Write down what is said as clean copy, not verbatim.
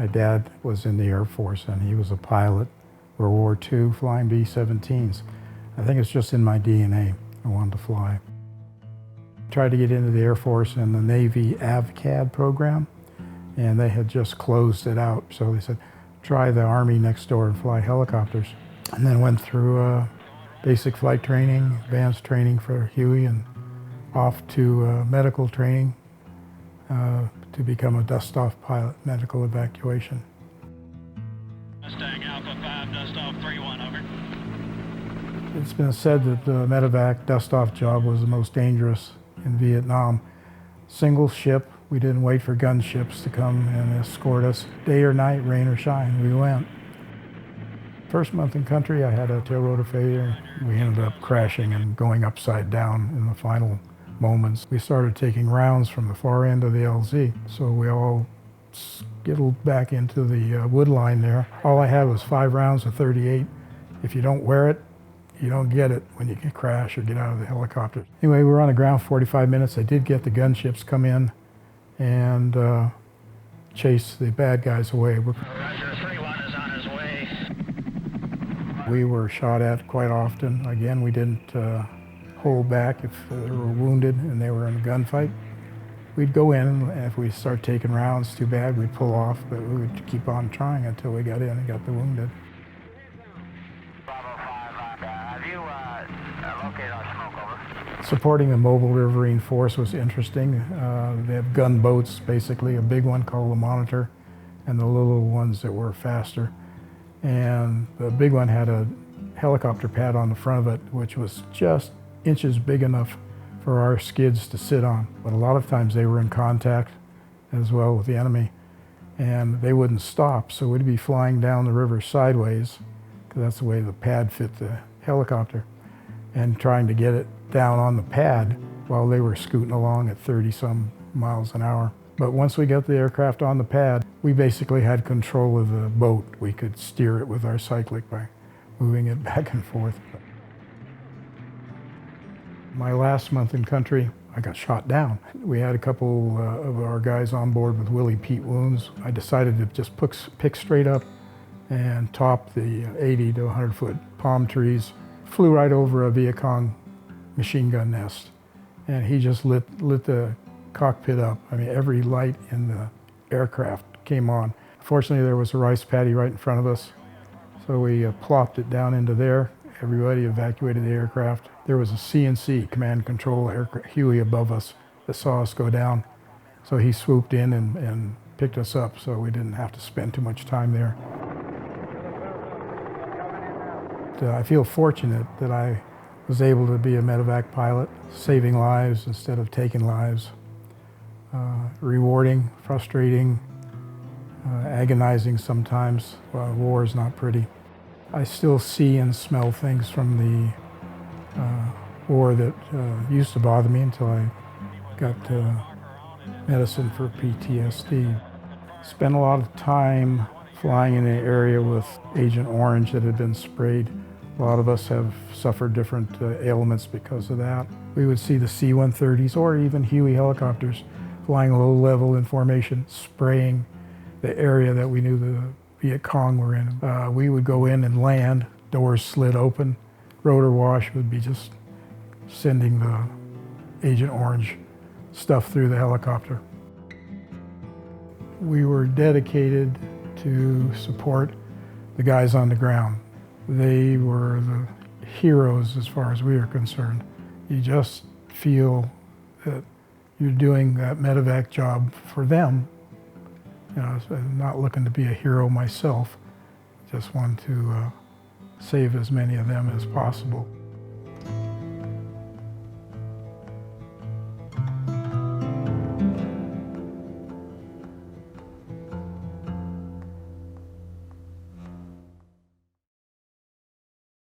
My dad was in the Air Force and he was a pilot, World War II, flying B-17s. I think it's just in my DNA. I wanted to fly. Tried to get into the Air Force in the Navy AVCAD program, and they had just closed it out. So they said, try the Army next door and fly helicopters. And then went through basic flight training, advanced training for Huey, and off to medical training to become a dust-off pilot, medical evacuation. Mustang Alpha 5, dust-off 3-1, over. It's been said that the medevac dust-off job was the most dangerous in Vietnam. Single ship, we didn't wait for gunships to come and escort us. Day or night, rain or shine, we went. First month in country, I had a tail rotor failure. We ended up crashing and going upside down in the final moments. We started taking rounds from the far end of the LZ, so we all skittled back into the wood line there. All I had was 5 rounds of .38. If you don't wear it, you don't get it when you can crash or get out of the helicopter. Anyway, we were on the ground 45 minutes. I did get the gunships come in and chase the bad guys away. Roger, 3-1 is on his way. We were shot at quite often. Again, we didn't hold back if they were wounded and they were in a gunfight. We'd go in, and if we start taking rounds too bad, we'd pull off, but we would keep on trying until we got in and got the wounded. Supporting the mobile riverine force was interesting. They have gunboats, basically, a big one called the Monitor, and the little ones that were faster. And the big one had a helicopter pad on the front of it, which was just inches big enough for our skids to sit on. But a lot of times they were in contact as well with the enemy, and they wouldn't stop, so we'd be flying down the river sideways, because that's the way the pad fit the helicopter, and trying to get it down on the pad while they were scooting along at 30-some miles an hour. But once we got the aircraft on the pad, we basically had control of the boat. We could steer it with our cyclic by moving it back and forth. My last month in country, I got shot down. We had a couple of our guys on board with Willie Pete wounds. I decided to just pick straight up and top the 80 to 100 foot palm trees. Flew right over a Viet Cong machine gun nest, and he just lit the cockpit up. I mean, every light in the aircraft came on. Fortunately, there was a rice paddy right in front of us, so we plopped it down into there. Everybody evacuated the aircraft. There was a CNC, command control Huey above us that saw us go down, so he swooped in and picked us up, so we didn't have to spend too much time there. I feel fortunate that I was able to be a medevac pilot, saving lives instead of taking lives. Rewarding, frustrating, agonizing sometimes. War is not pretty. I still see and smell things from the war that used to bother me until I got medicine for PTSD. Spent a lot of time flying in an area with Agent Orange that had been sprayed. A lot of us have suffered different ailments because of that. We would see the C-130s or even Huey helicopters flying low level in formation, spraying the area that we knew the Viet Cong were in. We would go in and land, doors slid open, rotor wash would be just sending the Agent Orange stuff through the helicopter. We were dedicated to support the guys on the ground. They were the heroes as far as we are concerned. You just feel that you're doing that medevac job for them. You know, I'm not looking to be a hero myself, just want to save as many of them as possible.